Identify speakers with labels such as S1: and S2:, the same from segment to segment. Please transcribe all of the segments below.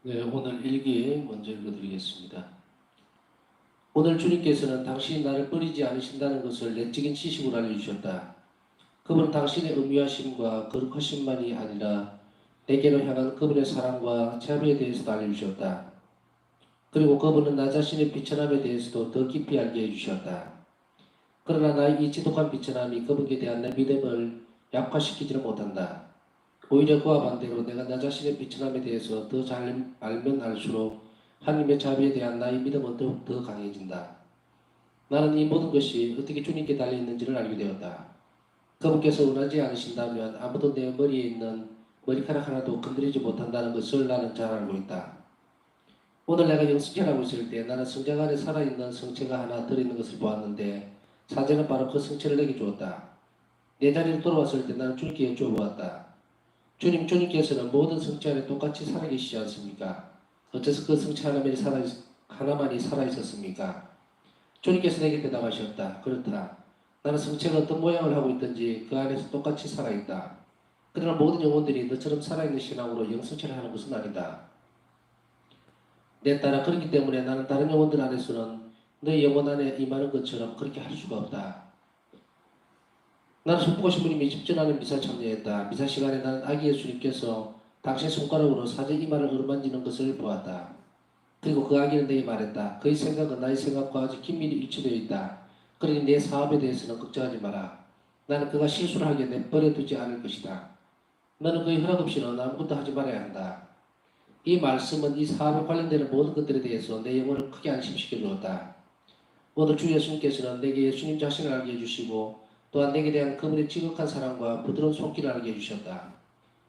S1: 네, 오늘 일기 먼저 읽어드리겠습니다. 오늘 주님께서는 당신이 나를 버리지 않으신다는 것을 내적인 지식으로 알려주셨다. 그분은 당신의 음유하심과 거룩하심만이 아니라 내게로 향한 그분의 사랑과 자비에 대해서도 알려주셨다. 그리고 그분은 나 자신의 비천함에 대해서도 더 깊이 알게 해주셨다. 그러나 나의 이 지독한 비천함이 그분께 대한 내 믿음을 약화시키지는 못한다. 오히려 그와 반대로 내가 나 자신의 비천함에 대해서 더 잘 알면 알수록 하나님의 자비에 대한 나의 믿음은 더욱 더 강해진다. 나는 이 모든 것이 어떻게 주님께 달려있는지를 알게 되었다. 그분께서 원하지 않으신다면 아무도 내 머리에 있는 머리카락 하나도 건드리지 못한다는 것을 나는 잘 알고 있다. 오늘 내가 영성체하고 있을 때 나는 성장 안에 살아있는 성체가 하나 들어있는 것을 보았는데 사제는 바로 그 성체를 내게 주었다. 내 자리로 돌아왔을 때 나는 주님께 여쭤보았다. 주님께서는 모든 성체 안에 똑같이 살아계시지 않습니까? 어째서 그 성체 하나만이 살아있었습니까? 주님께서 내게 대답하셨다. 그렇다. 나는 성체가 어떤 모양을 하고 있든지 그 안에서 똑같이 살아있다. 그러나 모든 영혼들이 너처럼 살아있는 신앙으로 영성체를 하는 것은 아니다. 내 따라 그렇기 때문에 나는 다른 영혼들 안에서는 너의 영혼 안에 임하는 것처럼 그렇게 할 수가 없다. 나는 선포가 신부님이 집전하는 미사 참여했다. 미사 시간에 나는 아기 예수님께서 당신의 손가락으로 사제 이마를 어루만지는 것을 보았다. 그리고 그 아기는 내게 말했다. 그의 생각은 나의 생각과 아주 긴밀히 일치되어 있다. 그러니 내 사업에 대해서는 걱정하지 마라. 나는 그가 실수를 하게 내버려두지 않을 것이다. 너는 그의 허락 없이는 아무것도 하지 말아야 한다. 이 말씀은 이 사업에 관련되는 모든 것들에 대해서 내 영혼을 크게 안심시켜 주었다. 오늘 주 예수님께서는 내게 예수님 자신을 알게 해주시고 또한 내게 대한 그분의 지극한 사랑과 부드러운 손길을 알게 해주셨다.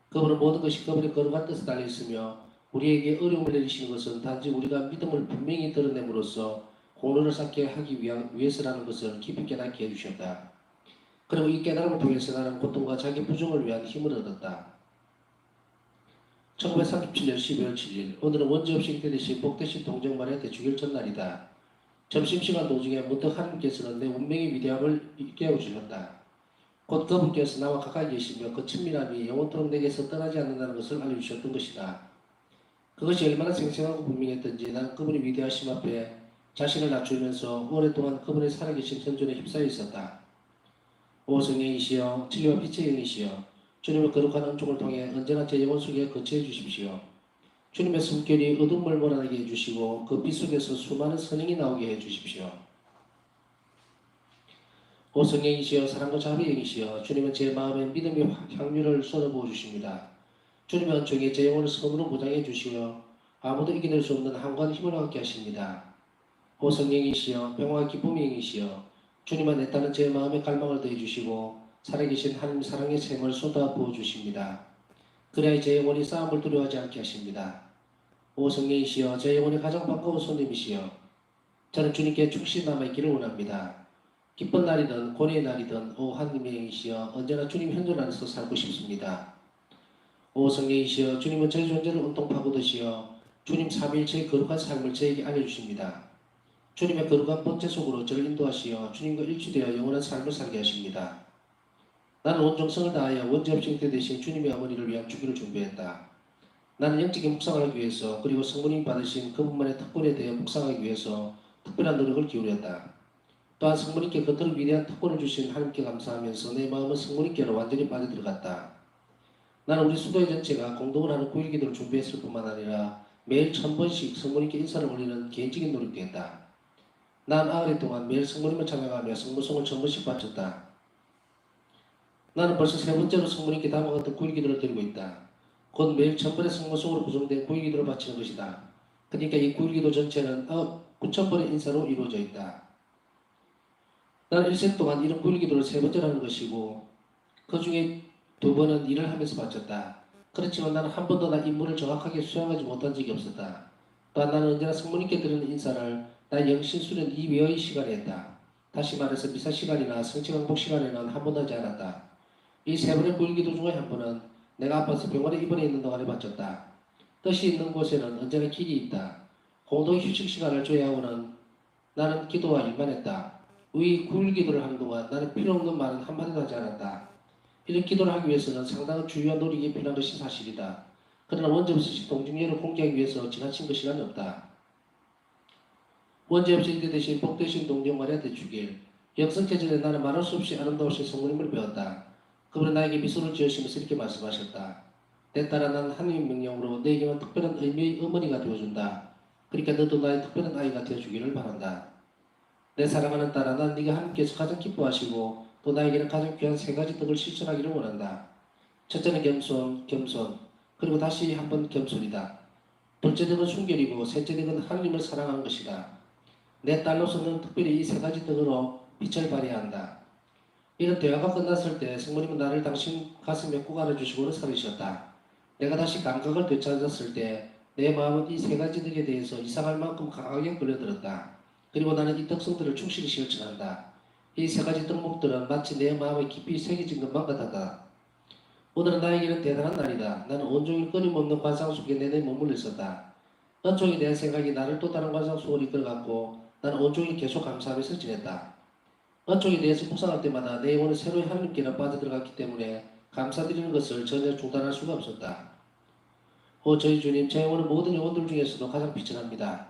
S1: 그분은 모든 것이 그분의 거룩한 뜻에 달려있으며 우리에게 어려움을 내리시는 것은 단지 우리가 믿음을 분명히 드러냄으로써 공로를 쌓게 하기 위해서라는 것을 깊이 깨닫게 해주셨다. 그리고 이 깨달음을 통해서 나는 고통과 자기 부정을 위한 힘을 얻었다. 1937년 12월 7일 오늘은 원죄 없이 잉태되신 복되신 동정만의 대주결 전날이다. 점심시간 도중에 문득 하나님께서는 내 운명의 위대함을 깨워주셨다. 곧 그분께서 나와 가까이 계시며 그 친밀함이 영원토록 내게서 떠나지 않는다는 것을 알려주셨던 것이다. 그것이 얼마나 생생하고 분명했던지 나는 그분의 위대하심 앞에 자신을 낮추면서 오랫동안 그분의 살아계신 현존에 휩싸여 있었다. 오 성령이시여 진리와 빛의 영이시여 주님의 거룩한 은총을 통해 언제나 제 영혼 속에 거처해 주십시오. 주님의 숨결이 어둠을 몰아내게 해주시고 그 빛 속에서 수많은 선행이 나오게 해주십시오. 오 성령이시여 사랑과 자비의 영이시여 주님은 제 마음에 믿음의 향유를 쏟아부어 주십니다. 주님의 은총이 제 영혼을 선으로 보장해 주시며 아무도 이겨낼 수 없는 한관 힘을 얻게 하십니다. 오 성령이시여 평화와 기쁨의 영이시여 주님은 내 딸은 제 마음에 갈망을 더해 주시고 살아계신 하나님 사랑의 샘을 쏟아부어 주십니다. 그래야 제 영혼이 싸움을 두려워하지 않게 하십니다. 오 성령이시여 제 영혼의 가장 반가운 손님이시여 저는 주님께 충실히 남아있기를 원합니다. 기쁜 날이든 고뇌의 날이든 오 하나님의 영이시여 언제나 주님 현존 안에서 살고 싶습니다. 오 성령이시여 주님은 저의 존재를 온통 파고드시어 주님 삼위일체의 거룩한 삶을 저에게 알려주십니다. 주님의 거룩한 본체 속으로 저를 인도하시어 주님과 일치되어 영원한 삶을 살게 하십니다. 나는 온 정성을 다하여 원죄 없이 잉태되신 주님의 어머니를 위한 주기를 준비했다. 나는 영적인 묵상을 하기 위해서 그리고 성부님 받으신 그분만의 특권에 대해 묵상하기 위해서 특별한 노력을 기울였다. 또한 성부님께 겉으로 위대한 특권을 주신 하나님께 감사하면서 내 마음은 성부님께로 완전히 빠져들어갔다. 나는 우리 수도회 전체가 공동을 하는 9일 기도를 준비했을 뿐만 아니라 매일 1000번씩 성부님께 인사를 올리는 개인적인 노력도 했다. 난 9일 동안 매일 성부님을 찬양하며 성부송을 1000번씩 바쳤다. 나는 벌써 세 번째로 성부님께 담아갔던 9일 기도를 드리고 있다. 곧 매일 1000번의 성부송으로 구성된 9일 기도를 바치는 것이다. 그러니까 이 9일 기도 전체는 9000번의 인사로 이루어져 있다. 나는 일생 동안 이런 9일 기도를 세 번째로 하는 것이고 그 중에 2번은 일을 하면서 바쳤다. 그렇지만 나는 한 번도 나 임무를 정확하게 수행하지 못한 적이 없었다. 또한 나는 언제나 성모님께 드리는 인사를 나의 영신 수련 이외의 시간에 했다. 다시 말해서 미사 시간이나 성취 강복 시간에는 한 번도 하지 않았다. 이 세 번의 9일 기도 중에 한 번은 내가 아파서 병원에 입원해 있는 동안에 바쳤다. 뜻이 있는 곳에는 언제나 길이 있다. 공동 휴식 시간을 줘야 하고는 나는 기도와 일만 했다. 이 9일 기도를 하는 동안 나는 필요 없는 말은 한마디도 하지 않았다. 이런 기도를 하기 위해서는 상당한 주의와 노력이 필요한 것이 사실이다. 그러나 원죄 없으신 동정녀를 공개하기 위해서 지나친 그 시간이 없다. 원죄 없이 이때 대신 복되신 동정 마리아한테 주길. 영성체 전에 나는 말할 수 없이 아름다우신 성모님을 배웠다. 그분은 나에게 미소를 지으시면서 이렇게 말씀하셨다. 내 딸아, 난 하나님의 명령으로 너에게만 특별한 의미의 어머니가 되어준다. 그러니까 너도 나의 특별한 아이가 되어주기를 바란다. 내 사랑하는 딸아, 난 네가 하나님께서 가장 기뻐하시고 또 나에게는 가장 귀한 세 가지 덕을 실천하기를 원한다. 첫째는 겸손, 그리고 다시 한번 겸손이다. 둘째 덕은 순결이고 셋째 덕은 하나님을 사랑하는 것이다. 내 딸로서는 특별히 이 세 가지 덕으로 빛을 발해야 한다. 이런 대화가 끝났을 때 성모님은 나를 당신 가슴에 꼭 안아주시고는 살으셨다. 내가 다시 감각을 되찾았을 때 내 마음은 이 세 가지 덕에 대해서 이상할 만큼 강하게 끌려들었다. 그리고 나는 이 특성들을 충실히 실천한다. 이 세 가지 덕목들은 마치 내 마음에 깊이 새겨진 것만 같았다. 오늘은 나에게는 대단한 날이다. 나는 온종일 끊임없는 관상 속에 내내 머물러 있었다. 은총에 대한 생각이 나를 또 다른 관상 속으로 이끌어갔고 나는 온종일 계속 감사하면서 지냈다. 은총에 대해서 묵상할 때마다 내 영혼은 새로이 하나님께로 빠져들어갔기 때문에 감사드리는 것을 전혀 중단할 수가 없었다. 오 저희 주님, 제 영혼은 모든 영혼들 중에서도 가장 비천합니다.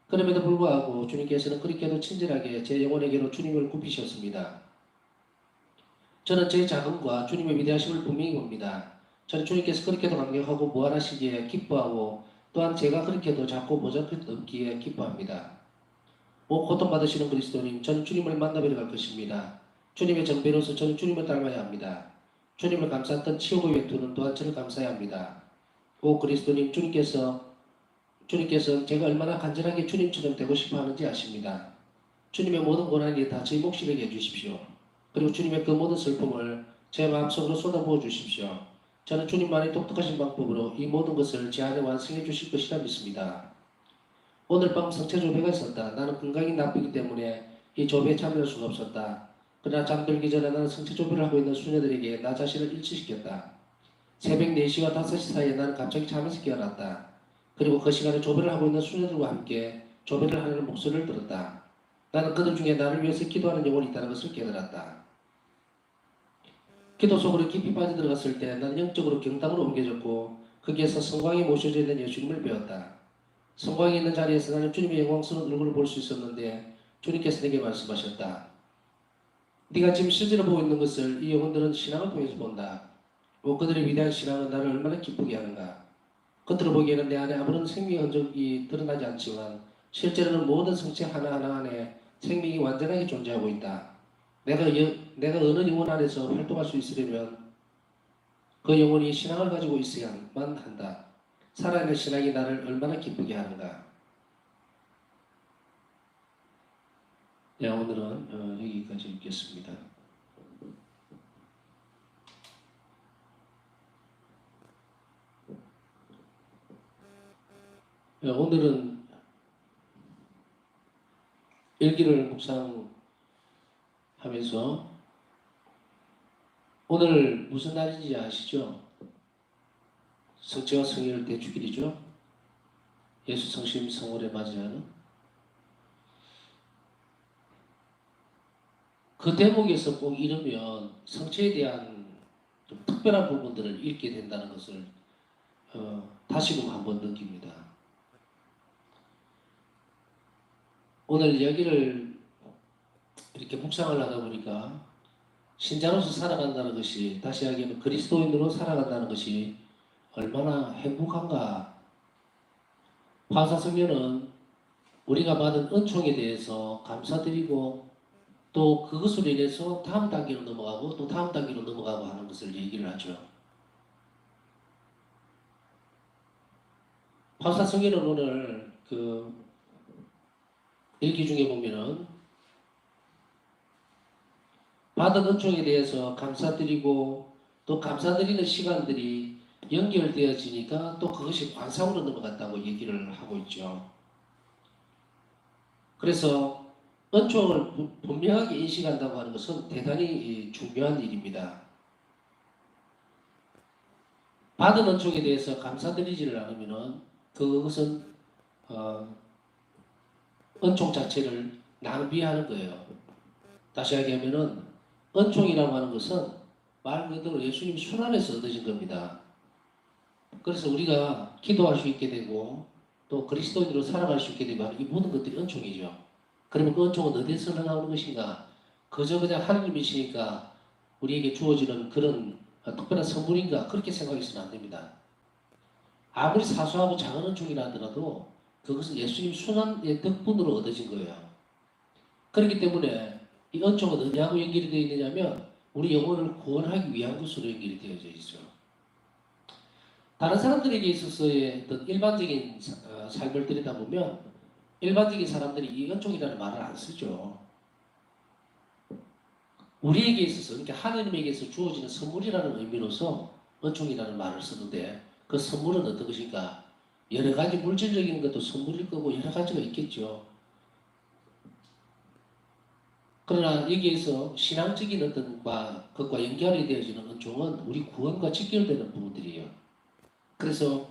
S1: 그럼에도 불구하고 주님께서는 그렇게도 친절하게 제 영혼에게로 주님을 굽히셨습니다. 저는 제 자금과 주님의 위대하심을 분명히 봅니다. 저는 주님께서 그렇게도 감격하고 무한하시기에 기뻐하고 또한 제가 그렇게도 작고 보잘것없기에 기뻐합니다. 오 고통받으시는 그리스도님, 저는 주님을 만나뵈러 갈 것입니다. 주님의 정배로서 저는 주님을 닮아야 합니다. 주님을 감쌌던 치욕의 외투는 또한 저를 감싸야 합니다. 오 그리스도님, 주님께서 제가 얼마나 간절하게 주님처럼 되고 싶어 하는지 아십니다. 주님의 모든 고난이 다 저희 몫이되게 해주십시오. 그리고 주님의 그 모든 슬픔을 제 마음속으로 쏟아부어 주십시오. 저는 주님만의 독특하신 방법으로 이 모든 것을 제 안에 완성해 주실 것이라 믿습니다. 오늘 밤 성체 조배가 있었다. 나는 건강이 나쁘기 때문에 이 조배에 참여할 수가 없었다. 그러나 잠들기 전에 나는 성체 조배를 하고 있는 수녀들에게 나 자신을 일치시켰다. 새벽 4시와 5시 사이에 나는 갑자기 잠에서 깨어났다. 그리고 그 시간에 조배를 하고 있는 수녀들과 함께 조배를 하는 목소리를 들었다. 나는 그들 중에 나를 위해서 기도하는 영혼이 있다는 것을 깨달았다. 기도 속으로 깊이 빠져들어갔을 때 나는 영적으로 경당으로 옮겨졌고 거기에서 성광이 모셔져 있는 예수님을 배웠다. 성광이 있는 자리에서 나는 주님의 영광스러운 얼굴을 볼 수 있었는데 주님께서 내게 말씀하셨다. 네가 지금 실제로 보고 있는 것을 이 영혼들은 신앙을 통해서 본다. 그들의 위대한 신앙은 나를 얼마나 기쁘게 하는가. 겉으로 보기에는 내 안에 아무런 생명의 흔적이 드러나지 않지만 실제로는 모든 성체 하나하나 안에 생명이 완전하게 존재하고 있다. 내가 어느 영혼 안에서 활동할 수 있으려면 그 영혼이 신앙을 가지고 있어야만 한다. 살아있는 신앙이 나를 얼마나 기쁘게 하는가. 네, 오늘은 여기까지 읽겠습니다. 오늘은 일기를 묵상하면서 오늘 무슨 날인지 아시죠? 성체와 성인을 대축일이죠. 예수 성심 성월에 맞이하는 그 대목에서 꼭 읽으면 성체에 대한 좀 특별한 부분들을 읽게 된다는 것을 다시금 한번 느낍니다. 오늘 이야기를 이렇게 묵상을 하다 보니까 신자로서 살아간다는 것이, 다시 이야기하면 그리스도인으로 살아간다는 것이 얼마나 행복한가. 파사성녀는 우리가 받은 은총에 대해서 감사드리고 또 그것으로 인해서 다음 단계로 넘어가고 또 다음 단계로 넘어가고 하는 것을 얘기를 하죠. 파사성녀는 오늘 그 일기 중에 보면은 받은 은총에 대해서 감사드리고 또 감사드리는 시간들이 연결되어지니까 또 그것이 관상으로 넘어갔다고 얘기를 하고 있죠. 그래서 은총을 분명하게 인식한다고 하는 것은 대단히 중요한 일입니다. 받은 은총에 대해서 감사드리지를 않으면 그것은 은총 자체를 낭비하는 거예요. 다시 얘기하면은 은총이라고 하는 것은 말 그대로 예수님 손 안에서 얻어진 겁니다. 그래서 우리가 기도할 수 있게 되고 또 그리스도인으로 살아갈 수 있게 되고 하는 이 모든 것들이 은총이죠. 그러면 그 은총은 어디에서 흘러나오는 것인가? 그저 그냥 하나님이시니까 우리에게 주어지는 그런 특별한 선물인가? 그렇게 생각해서는 안 됩니다. 아무리 사소하고 작은 은총이라 하더라도 그것은 예수님 순환의 덕분으로 얻어진 거예요. 그렇기 때문에 이 은총은 어디하고 연결이 되어 있느냐면 우리 영혼을 구원하기 위한 것으로 연결이 되어져 있죠. 다른 사람들에게 있어서의 어떤 일반적인 삶을 들여다보면 일반적인 사람들이 이 은총이라는 말을 안 쓰죠. 우리에게 있어서, 그러니까 하나님에게서 주어지는 선물이라는 의미로서 은총이라는 말을 쓰는데 그 선물은 어떤 것인가? 여러 가지 물질적인 것도 선물일 거고 여러 가지가 있겠죠. 그러나 여기에서 신앙적인 어떤 것과 연결이 되어지는 은총은 우리 구원과 직결되는 부분들이에요. 그래서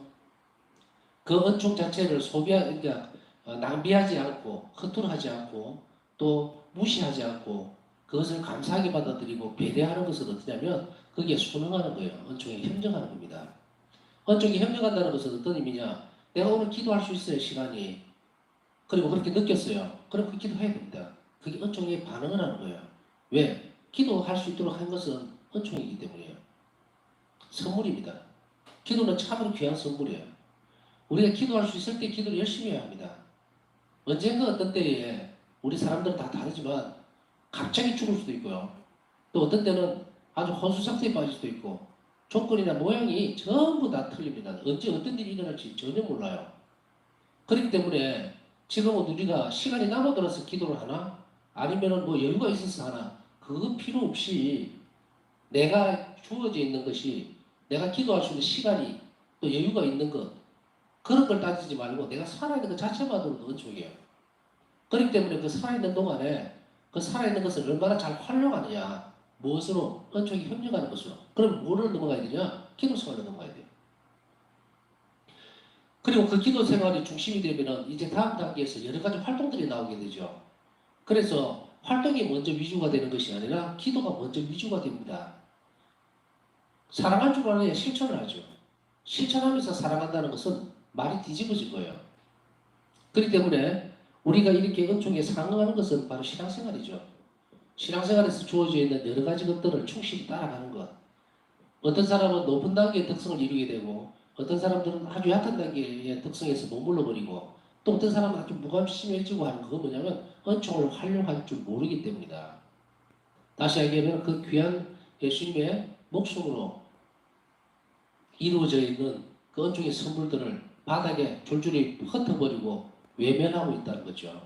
S1: 그 은총 자체를 그러니까 낭비하지 않고 허투루하지 않고 또 무시하지 않고 그것을 감사하게 받아들이고 배려하는 것은 어떠냐면 거기에 순응하는 거예요. 은총에 협력하는 겁니다. 은총에 협력한다는 것은 어떤 의미냐? 내가 오늘 기도할 수 있어요, 시간이. 그리고 그렇게 느꼈어요. 그럼 그 기도해야 됩니다. 그게 은총에 반응을 하는 거예요. 왜? 기도할 수 있도록 한 것은 은총이기 때문이에요. 선물입니다. 기도는 참으로 귀한 선물이에요. 우리가 기도할 수 있을 때 기도를 열심히 해야 합니다. 언젠가 어떤 때에 우리 사람들은 다 다르지만 갑자기 죽을 수도 있고요. 또 어떤 때는 아주 혼수 상태에 빠질 수도 있고 조건이나 모양이 전부 다 틀립니다. 언제 어떤 일이 일어날지 전혀 몰라요. 그렇기 때문에 지금은 우리가 시간이 남아들어서 기도를 하나 아니면은 뭐 여유가 있어서 하나 그거 필요 없이 내가 주어져 있는 것이 내가 기도할 수 있는 시간이 또 여유가 있는 것 그런 걸 따지지 말고 내가 살아있는 것 자체만으로도 은총이에요. 그렇기 때문에 그 살아있는 동안에 그 살아있는 것을 얼마나 잘 활용하느냐 무엇으로 은총이 협력하는 것으로 그럼 뭐를 넘어가야 되냐 기도 생활로 넘어가야 돼요. 그리고 그 기도 생활이 중심이 되면은 이제 다음 단계에서 여러 가지 활동들이 나오게 되죠. 그래서 활동이 먼저 위주가 되는 것이 아니라 기도가 먼저 위주가 됩니다. 사랑할 줄 알아야 실천을 하죠. 실천하면서 사랑한다는 것은 말이 뒤집어진 거예요. 그렇기 때문에 우리가 이렇게 은총에 상응하는 것은 바로 신앙생활이죠. 신앙생활에서 주어져 있는 여러 가지 것들을 충실히 따라가는 것. 어떤 사람은 높은 단계의 특성을 이루게 되고 어떤 사람들은 아주 약한 단계의 특성에서 머물러 버리고 또 어떤 사람은 아주 무관심해지고 하는 그건 뭐냐면 은총을 활용할 줄 모르기 때문이다. 다시 얘기하면 그 귀한 예수님의 목숨으로 이루어져 있는 그 은총의 선물들을 바닥에 줄줄이 흩어버리고 외면하고 있다는 거죠.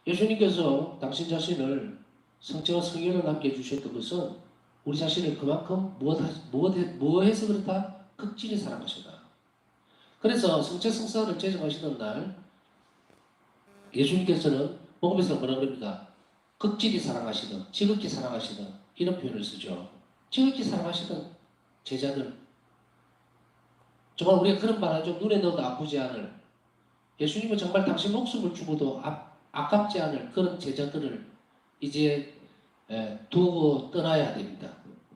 S1: 예수님께서 당신 자신을 성체와 성령을 남겨주셨던 것은 우리 자신을 그만큼 무엇해서 그렇다? 극진히 사랑하시다. 그래서 성체 성사를 제정하시던 날 예수님께서는 복음에서 뭐라 그럽니까? 극진히 사랑하시던, 지극히 사랑하시던 이런 표현을 쓰죠. 지극히 사랑하시던 제자들 정말 우리가 그런 말 하죠. 눈에 넣어도 아프지 않을 예수님은 정말 당신 목숨을 주고도 아깝지 않을 그런 제자들을 이제 두고 떠나야 됩니다.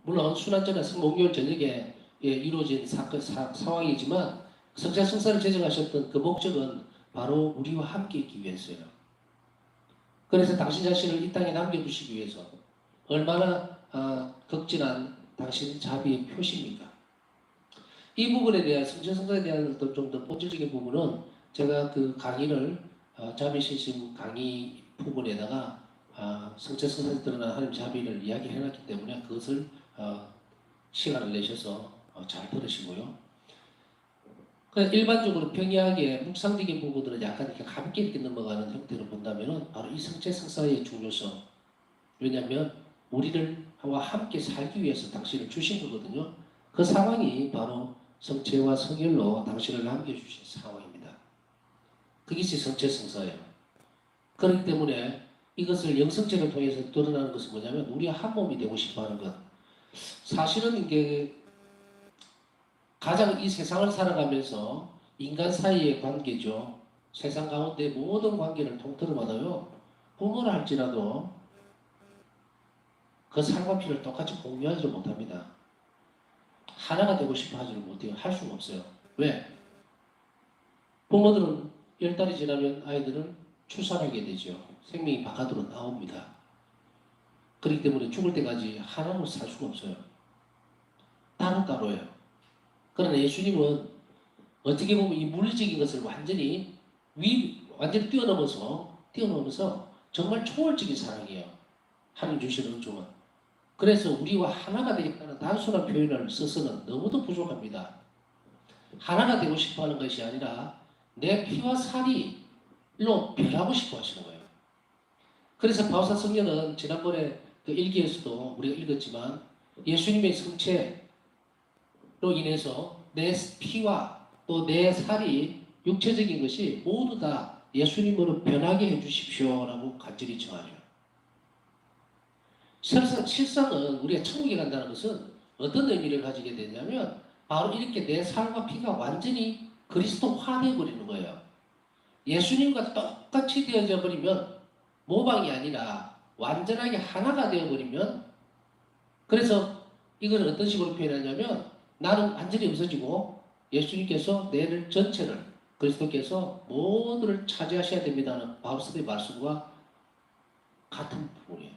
S1: 물론 순환전의 성공개월 저녁에 이루어진 상황이지만 성자성사를 제정하셨던 그 목적은 바로 우리와 함께 있기 위해서요. 그래서 당신 자신을 이 땅에 남겨두시기 위해서 얼마나 극진한 당신 자비의 표시입니까? 이 부분에 대한 성자성사에 대한 어떤 좀 더 본질적인 부분은 제가 그 강의를 자비신심 강의 부분에다가 성체성사에 드러난 하나님 자비를 이야기해놨기 때문에 그것을 시간을 내셔서 잘 들으시고요. 일반적으로 평이하게 묵상적인 부분들은 약간 이렇게 가볍게 이렇게 넘어가는 형태로 본다면은 바로 이 성체성사의 중요성. 왜냐하면 우리와 함께 살기 위해서 당신을 주신 거거든요. 그 상황이 바로 성체와 성혈로 당신을 남겨주신 상황입니다. 그것이 성체성사예요. 그렇기 때문에 이것을 영성체를 통해서 드러나는 것은 뭐냐면 우리가 한 몸이 되고 싶어하는 것. 사실은 이게 가장 이 세상을 살아가면서 인간 사이의 관계죠. 세상 가운데 모든 관계를 통틀어 받아요. 부모라 할지라도 그 살과 피를 똑같이 공유하지 못합니다. 하나가 되고 싶어 하지를 못해요. 할 수가 없어요. 왜? 부모들은 10달이 지나면 아이들은 출산하게 되죠. 생명이 바깥으로 나옵니다. 그렇기 때문에 죽을 때까지 하나로 살 수가 없어요. 따로따로예요. 그러나 예수님은 어떻게 보면 이 물리적인 것을 완전히 뛰어넘어서 정말 초월적인 사랑이에요. 하나님 주시는 은총은. 그래서 우리와 하나가 되겠다는 단순한 표현을 써서는 너무도 부족합니다. 하나가 되고 싶어 하는 것이 아니라 내 피와 살이로 변하고 싶어 하시는 거예요. 그래서 바오사 성녀는 지난번에 그 일기에서도 우리가 읽었지만 예수님의 성체로 인해서 내 피와 또 내 살이 육체적인 것이 모두 다 예수님으로 변하게 해주십시오라고 간절히 청하죠. 실상은 우리가 천국에 간다는 것은 어떤 의미를 가지게 되냐면 바로 이렇게 내 살과 피가 완전히 그리스도화되어 버리는 거예요. 예수님과 똑같이 되어져 버리면 모방이 아니라 완전하게 하나가 되어 버리면 그래서 이걸 어떤 식으로 표현하냐면 나는 완전히 없어지고 예수님께서 내 전체를 그리스도께서 모두를 차지하셔야 됩니다는 바울서의 말씀과 같은 부분이에요.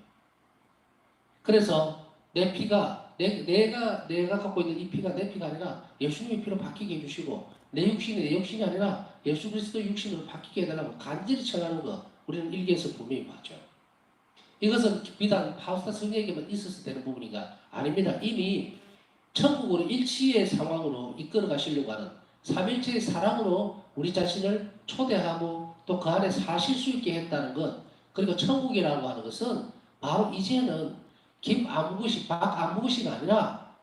S1: 그래서 내 피가 내가 갖고 있는 이 피가 내 피가 아니라 예수님의 피로 바뀌게 해주시고 내 육신이 내 육신이 아니라 예수 그리스도 육신으로 바뀌게 해달라고 간절히 청하는 거 우리는 일기에서 분명히 봤죠. 이것은 비단 파우스타 성령에게만 있어서 되는 부분인가? 아닙니다. 이미 천국으로 일치의 상황으로 이끌어 가시려고 하는 삼일체의 사랑으로 우리 자신을 초대하고 또 그 안에 사실 수 있게 했다는 것 그리고 천국이라고 하는 것은 바로 이제는 박아무것이가 아니라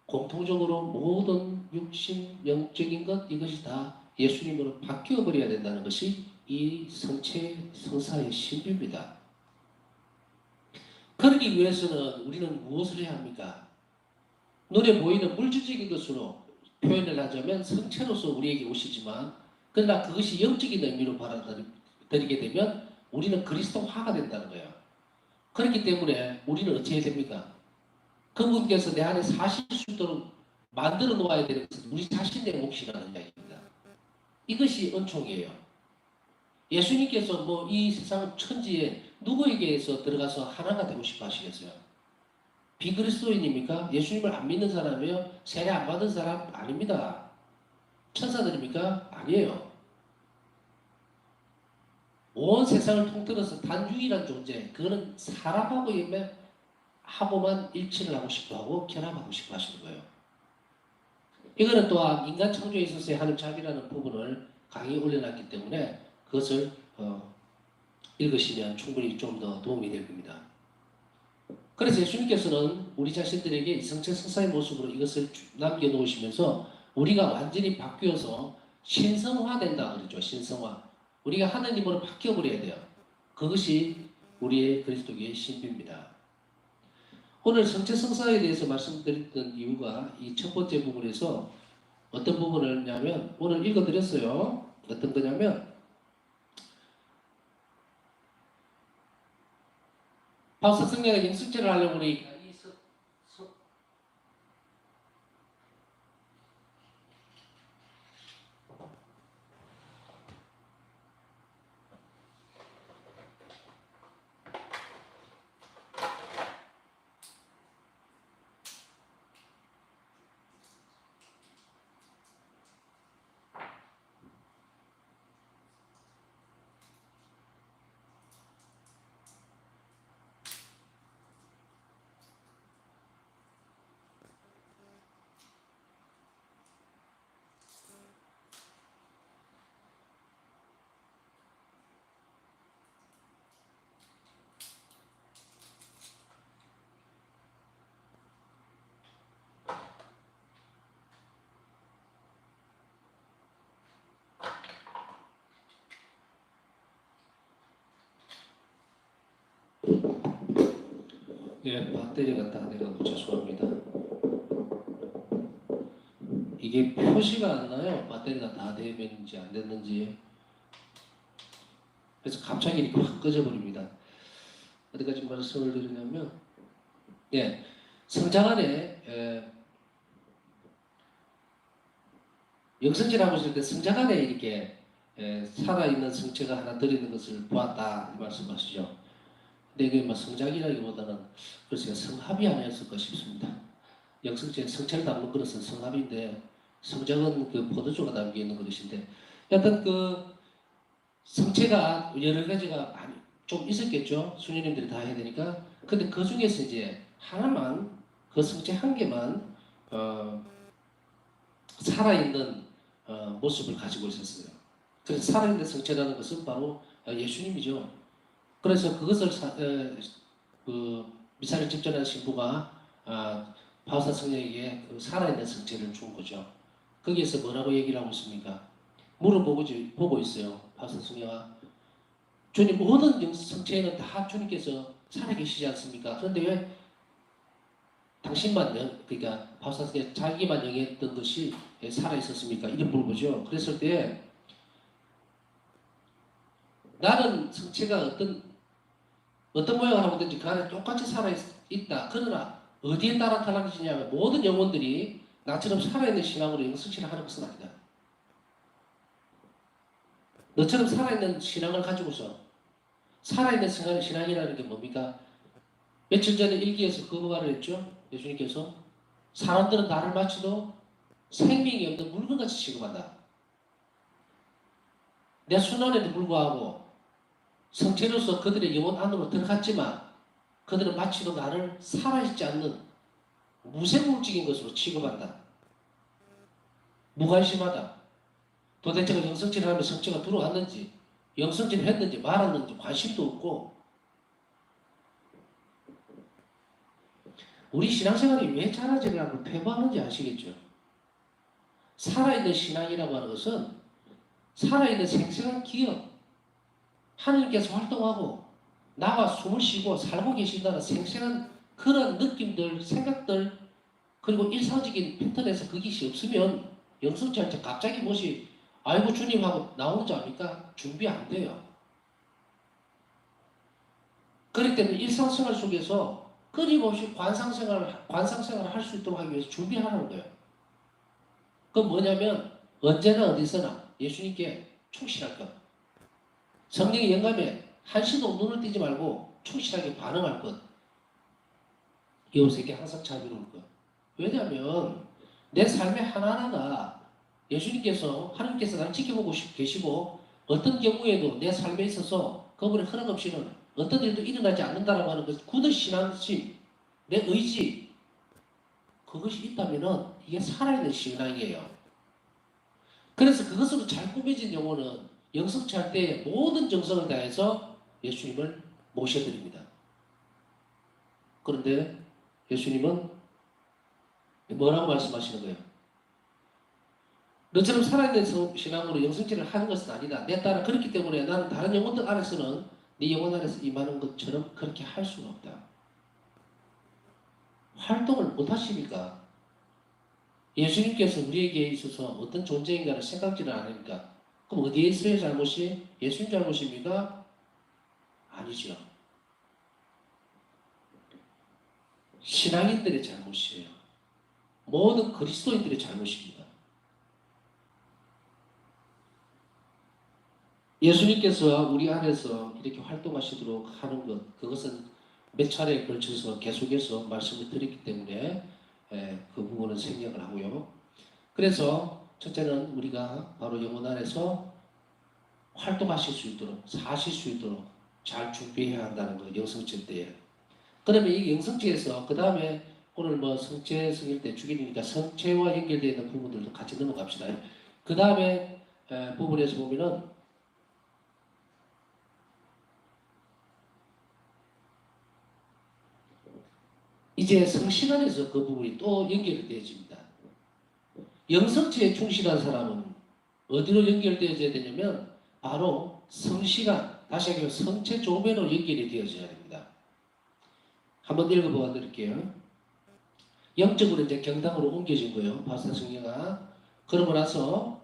S1: 공통적으로 모든 육신, 영적인 것 이것이 다 예수님으로 바뀌어 버려야 된다는 것이 이 성사의 신비입니다. 그러기 위해서는 우리는 무엇을 해야 합니까? 눈에 보이는 물질적인 것으로 표현을 하자면 성체로서 우리에게 오시지만 그러나 그것이 영적인 의미로 받아들이게 되면 우리는 그리스도화가 된다는 거예요. 그렇기 때문에 우리는 어찌 해야 됩니까? 그분께서 내 안에 사실 수 있도록 만들어 놓아야 되는 것은 우리 자신의 몫이라는 이야기입니다. 이것이 은총이에요. 예수님께서 뭐 이 세상 천지에 누구에게서 들어가서 하나가 되고 싶어 하시겠어요? 비그리스도인입니까? 예수님을 안 믿는 사람이에요? 세례 안 받은 사람? 아닙니다. 천사들입니까? 아니에요. 온 세상을 통틀어서 단 유일한 존재, 그거는 사람하고 하고만 일치를 하고 싶어 하고 결합하고 싶어 하시는 거예요. 이거는 또한 인간 창조에 있어서의 하는 자비라는 부분을 강의에 올려놨기 때문에 그것을 읽으시면 충분히 좀 더 도움이 될 겁니다. 그래서 예수님께서는 우리 자신들에게 이성체 성사의 모습으로 이것을 남겨놓으시면서 우리가 완전히 바뀌어서 신성화된다 그러죠. 신성화. 우리가 하나님으로 바뀌어버려야 돼요. 그것이 우리의 그리스도교의 신비입니다. 오늘 성체 성사에 대해서 말씀드렸던 이유가 이 첫 번째 부분에서 어떤 부분을 냐면 오늘 읽어드렸어요. 어떤 거냐면 바울사 성령의 영성체를 하려고 하니까 예, 배터리가 다 돼가지고 죄송합니다. 이게 표시가 안 나요. 배터리가 다 되었는지 안 됐는지. 그래서 갑자기 이렇게 확 꺼져버립니다. 어디까지 말씀을 드리냐면, 예, 성장 안에 영성질하고 있을 때 성장 안에 이렇게 살아있는 성체가 하나 들어있는 것을 보았다 이 말씀하시죠. 근데 이게 뭐 성장이라기보다는 글쎄요 성합이 아니었을까 싶습니다. 영성체 성체를 담는 그릇은 성합인데 성장은 그 포도주가 담겨 있는 그릇인데 여튼 그 성체가 여러 가지가 많이 좀 있었겠죠. 수녀님들이 다 해야 되니까. 근데 그 중에서 이제 하나만 그 성체 한 개만 살아있는 모습을 가지고 있었어요. 그래서 살아있는 성체라는 것은 바로 예수님이죠. 그래서 그것을 그 미사를 집전한 신부가 바우사 성령에게 그 살아있는 성체를 준 거죠. 거기에서 뭐라고 얘기를 하고 있습니까? 보고 있어요. 바우사 성령아, 주님 모든 성체에는 다 주님께서 살아계시지 않습니까? 그런데 왜 당신만 그러니까 바우사 성령 자기만 영했던 것이 살아 있었습니까? 이런 물어보죠. 그랬을 때 나는 성체가 어떤 모양을 하고 있든지 그 안에 똑같이 살아있다. 그러나 어디에 따라 달라지냐면 모든 영혼들이 나처럼 살아있는 신앙으로 영성체를 하는 것은 아니다. 너처럼 살아있는 신앙을 가지고서 살아있는 신앙이라는 게 뭡니까? 며칠 전에 일기에서 그 말을 했죠. 예수님께서 사람들은 나를 마치도 생명이 없는 물건같이 취급한다. 내 순환에도 불구하고 성체로서 그들의 영혼 안으로 들어갔지만 그들은 마치도 나를 살아있지 않는 무생물적인 것으로 취급한다. 무관심하다. 도대체가 영성질을 하면 성체가 들어왔는지 영성질을 했는지 말았는지 관심도 없고 우리 신앙생활이 왜 자라지라고 폐부하는지 아시겠죠? 살아있는 신앙이라고 하는 것은 살아있는 생생한 기억 하나님께서 활동하고 나와 숨을 쉬고 살고 계신다는 생생한 그런 느낌들, 생각들 그리고 일상적인 패턴에서 그것이 없으면 영성체한테 갑자기 무엇이 아이고 주님하고 나오는 줄 압니까? 준비 안 돼요. 그렇기 때문에 일상생활 속에서 끊임없이 관상생활을 할 수 있도록 하기 위해서 준비하라는 거예요. 그건 뭐냐면 언제나 어디서나 예수님께 충실할 것. 성령의 영감에 한시도 눈을 띄지 말고 충실하게 반응할 것. 이웃에게 항상 자비로울 것. 왜냐하면 내 삶의 하나하나가 하나님께서 나를 지켜보고 계시고 어떤 경우에도 내 삶에 있어서 그분의 허락 없이는 어떤 일도 일어나지 않는다라고 하는 것, 굳은 신앙심, 내 의지, 그것이 있다면은 이게 살아있는 신앙이에요. 그래서 그것으로 잘 꾸며진 영혼은 영성취할 때 모든 정성을 다해서 예수님을 모셔드립니다. 그런데 예수님은 뭐라고 말씀하시는 거예요? 너처럼 살아있는 신앙으로 영성질을 하는 것은 아니다. 내 따라 그렇기 때문에 나는 다른 영혼들 안에서는 네 영혼 안에서 임하는 것처럼 그렇게 할 수가 없다. 활동을 못 하십니까? 예수님께서 우리에게 있어서 어떤 존재인가를 생각지를 않으니까 그럼 어디에 있어요 잘못이? 예수님 잘못입니까? 아니죠. 신앙인들의 잘못이에요. 모든 그리스도인들의 잘못입니다. 예수님께서 우리 안에서 이렇게 활동하시도록 하는 것, 그것은 몇 차례에 걸쳐서 계속해서 말씀을 드렸기 때문에 그 부분은 생략을 하고요. 그래서 첫째는 우리가 바로 영혼 안에서 활동하실 수 있도록, 사실 수 있도록 잘 준비해야 한다는 거, 영성체 때에. 그러면 이 영성체에서 그 다음에 오늘 뭐 성체 성일 때 주기니까 성체와 연결되어 있는 부분들도 같이 넘어갑시다. 그 다음에 부분에서 보면은 이제 성시간에서 그 부분이 또 연결이 되어집니다. 영성체에 충실한 사람은 어디로 연결되어져야 되냐면 바로 성시간, 다시 얘기하면 성체 조배로 연결이 되어져야 됩니다. 한번 읽어보아 드릴게요. 영적으로 이제 경당으로 옮겨진 거예요. 바사 성령아. 그러고 나서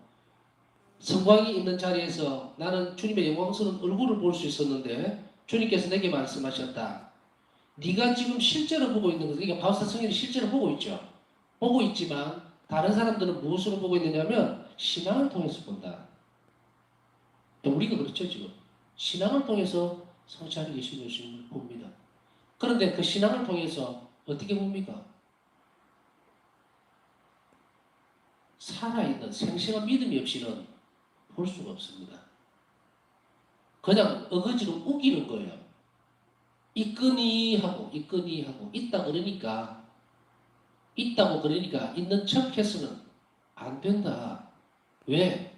S1: 성광이 있는 자리에서 나는 주님의 영광스러운 얼굴을 볼 수 있었는데 주님께서 내게 말씀하셨다. 네가 지금 실제로 보고 있는 것, 그러니까 바우사 성령이 실제로 보고 있죠. 보고 있지만 다른 사람들은 무엇으로 보고 있느냐면 신앙을 통해서 본다. 우리가 그렇죠 지금. 신앙을 통해서 성취하는 계신 예수님을 봅니다. 그런데 그 신앙을 통해서 어떻게 봅니까? 살아있는 생생한 믿음이 없이는 볼 수가 없습니다. 그냥 어거지로 우기는 거예요. 있거니 하고 있다 그러니까 있다고 그러니까 있는 척해서는 안 된다. 왜?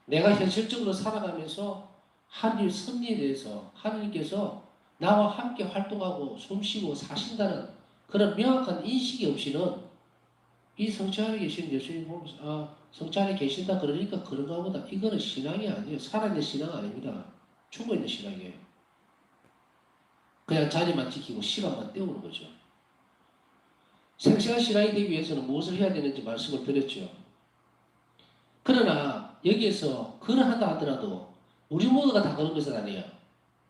S1: 내가 현실적으로 살아가면서 하나님의 섭리에 대해서 하나님께서 나와 함께 활동하고 숨쉬고 사신다는 그런 명확한 인식이 없이는 이 성체 안에 계신 예수님 보면서 성체 안에 계신다 그러니까 그런가 보다. 이거는 신앙이 아니에요. 살아있는 신앙 아닙니다. 죽어있는 신앙이에요. 그냥 자리만 지키고 시간만 때우는 거죠. 생생한 신앙이 되기 위해서는 무엇을 해야 되는지 말씀을 드렸죠. 그러나 여기에서 그러한다 하더라도 우리 모두가 다 그런 것은 아니에요.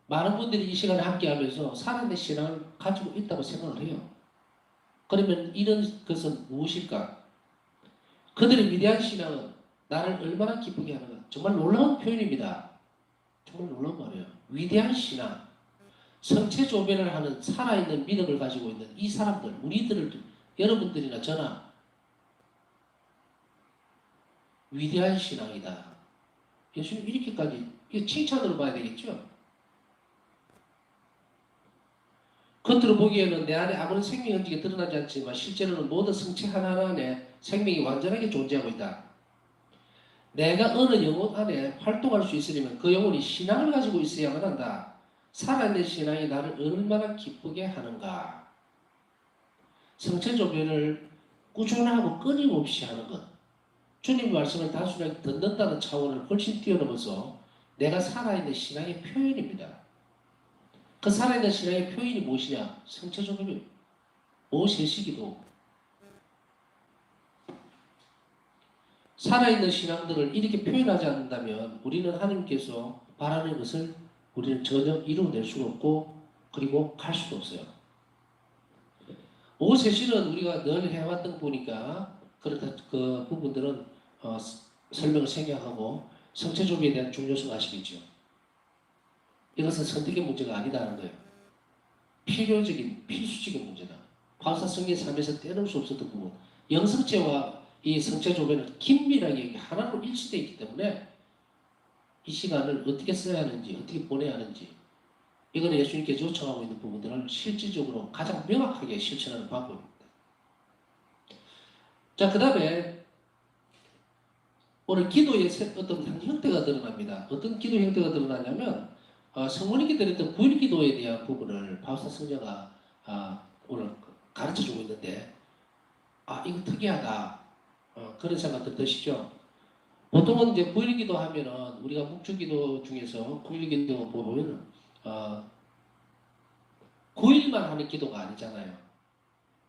S1: 많은 분들이 이 시간에 함께하면서 살아있는 신앙을 가지고 있다고 생각을 해요. 그러면 이런 것은 무엇일까? 그들의 위대한 신앙은 나를 얼마나 기쁘게 하는가. 정말 놀라운 표현입니다. 정말 놀라운 말이에요. 위대한 신앙. 성체조변을 하는 살아있는 믿음을 가지고 있는 이 사람들, 우리들을, 여러분들이나 저나 위대한 신앙이다. 예수님 이렇게까지 칭찬으로 봐야 되겠죠? 겉으로 보기에는 내 안에 아무런 생명 흔적이 드러나지 않지만 실제로는 모든 성체 하나하나 안에 생명이 완전하게 존재하고 있다. 내가 어느 영혼 안에 활동할 수 있으려면 그 영혼이 신앙을 가지고 있어야만 한다. 살아있는 신앙이 나를 얼마나 기쁘게 하는가. 성체조변을 꾸준하고 끊임없이 하는 것. 주님 말씀을 단순하게 듣는다는 차원을 훨씬 뛰어넘어서 내가 살아있는 신앙의 표현입니다. 그 살아있는 신앙의 표현이 무엇이냐? 성체조변, 오세시기도. 살아있는 신앙들을 이렇게 표현하지 않는다면 우리는 하나님께서 바라는 것을 우리는 전혀 이루어낼 수가 없고 그리고 갈 수도 없어요. 오세실은 우리가 늘 해왔던 거니까 그 부분들은 설명을 생략하고 성체조변에 대한 중요성을 아시겠죠. 이것은 선택의 문제가 아니다는 거예요. 필수적인 문제다. 바울사성의 삶에서 떼놓을 수 없었던 부분. 영성체와 이 성체조변은 긴밀하게 하나로 일치되어 있기 때문에 이 시간을 어떻게 써야 하는지, 어떻게 보내야 하는지, 이거는 예수님께서 요청하고 있는 부분들을 실질적으로 가장 명확하게 실천하는 방법입니다. 자, 그 다음에 오늘 기도의 어떤 형태가 드러납니다. 어떤 기도 형태가 드러나냐면 성모님께 드렸던 9일 기도에 대한 부분을 바울사 성자가 오늘 가르쳐주고 있는데 이거 특이하다. 그런 생각들 드시죠? 보통은 이제 9일 기도 하면은 우리가 묵주 기도 중에서 9일 기도 보면 9일만 하는 기도가 아니잖아요.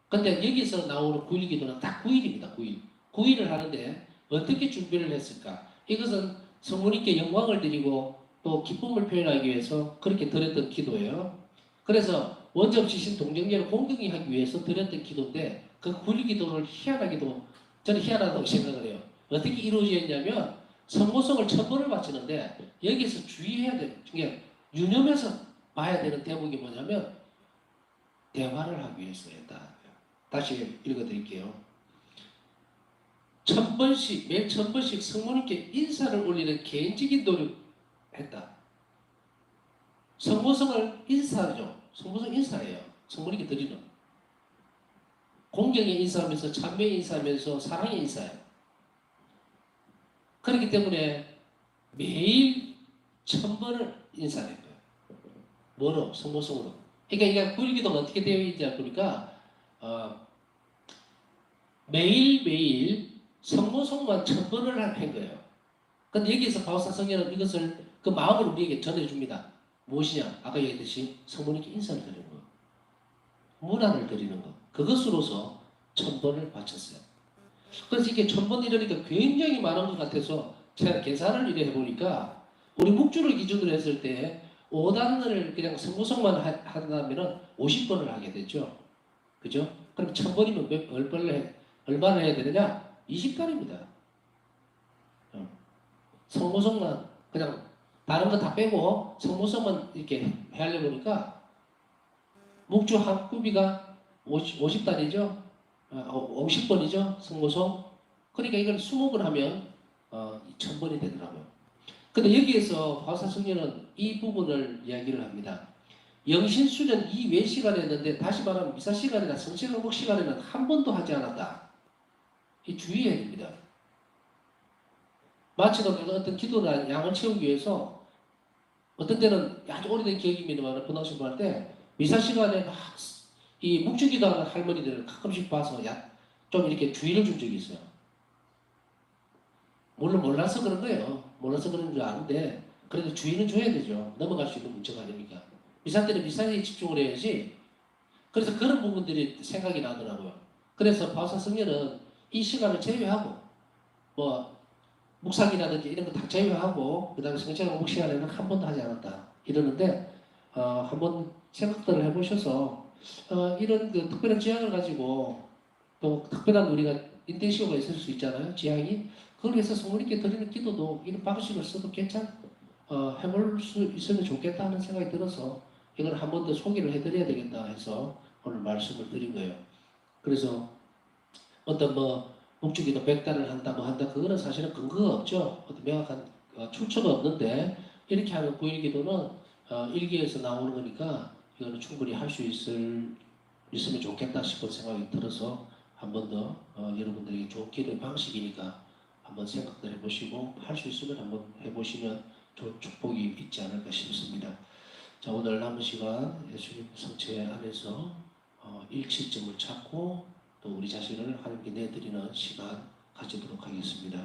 S1: 근데 여기서 나오는 9일 기도는 딱 9일입니다. 9일. 9일을 하는데 어떻게 준비를 했을까? 이것은 성모님께 영광을 드리고 또 기쁨을 표현하기 위해서 그렇게 드렸던 기도예요. 그래서 원접지신 동정녀를 공경히 하기 위해서 드렸던 기도인데 그 9일 기도를 희한하게도 저는 희한하다고 생각을 해요. 어떻게 이루어졌냐면 성모성을 1000번을 바치는데 여기서 주의해야 되는 게 유념해서 봐야 되는 대목이 뭐냐면 대화를 하기 위해서였다. 다시 읽어드릴게요. 1000번씩 매 1000번씩 성모님께 인사를 올리는 개인적인 노력을 했다. 성모성을 인사하죠. 성모성 인사예요. 성모님께 드리는 공경에 인사하면서 찬미에 인사하면서 사랑에 인사해요. 그렇기 때문에 매일 1000번을 인사하는 거예요. 뭐로? 성모성으로. 그러니까 이게 구일기도가 어떻게 되어 있냐 보니까 매일매일 성모성만 1000번을 한 거예요. 근데 여기서 바울사 성령은 이것을 그 마음을 우리에게 전해줍니다. 무엇이냐? 아까 얘기했듯이 성모님께 인사를 드리는 거, 문안을 드리는 거. 그것으로서 1000번을 바쳤어요. 그래서 이게 1000번 이러니까 굉장히 많은 것 같아서 제가 계산을 이래 해보니까 우리 묵주를 기준으로 했을 때 5단을 그냥 성모성만 한다면 50번을 하게 되죠. 그죠? 그럼 1000번이면 몇 번을 해? 얼마나 해야 되느냐? 20단입니다. 성모성만 그냥 다른 거 다 빼고 성모성만 이렇게 헤아려 보니까 묵주 한 구비가 50단이죠. 50번이죠. 성모성. 그러니까 이걸 20번 하면 2000번이 되더라고요. 근데 여기에서 화사성녀는 이 부분을 이야기를 합니다. 영신수련 이외 시간에 했는데 다시 말하면 미사 시간이나 성시간목 시간에는 한 번도 하지 않았다. 이 주의해야 됩니다. 마치도 내가 어떤 기도나 양을 채우기 위해서 어떤 때는 아주 오래된 기억입니다만 분당식 할 때 미사 시간에 막 이 묵주기도 하는 할머니들을 가끔씩 봐서 좀 이렇게 주의를 준 적이 있어요. 물론 몰라서 그런 거예요. 몰라서 그런 줄 아는데 그래도 주의는 줘야 되죠. 넘어갈 수 있는 문제가 아니니까. 미사 때는 미사에 집중을 해야지. 그래서 그런 부분들이 생각이 나더라고요. 그래서 바사성녀는 이 시간을 제외하고 뭐 묵상이라든지 이런 거 다 제외하고 그 다음에 성체가 묵 시간에는 한 번도 하지 않았다. 이러는데 한번 생각들을 해보셔서 이런 그 특별한 지향을 가지고 또 특별한 우리가 인텐시오가 있을 수 있잖아요. 지향이. 그걸 위해서 성모님께 드리는 기도도 이런 방식을 써도 해볼 수 있으면 좋겠다 하는 생각이 들어서 이걸 한 번 더 소개를 해드려야 되겠다 해서 오늘 말씀을 드린 거예요. 그래서 어떤 묵주기도 100단을 한다 그거는 사실은 근거가 없죠. 어떤 명확한 출처가 없는데 이렇게 하는 9일기도는 일기에서 나오는 거니까 이거는 충분히 할 수 있으면 좋겠다 싶은 생각이 들어서 한 번 더 여러분들에게 좋은 기도의 방식이니까 한번 생각도 해보시고 할 수 있으면 한번 해보시면 좋은 축복이 있지 않을까 싶습니다. 자, 오늘 남은 시간 예수님 성체 안에서 일치점을 찾고 또 우리 자신을 하나님께 내드리는 시간 가지도록 하겠습니다.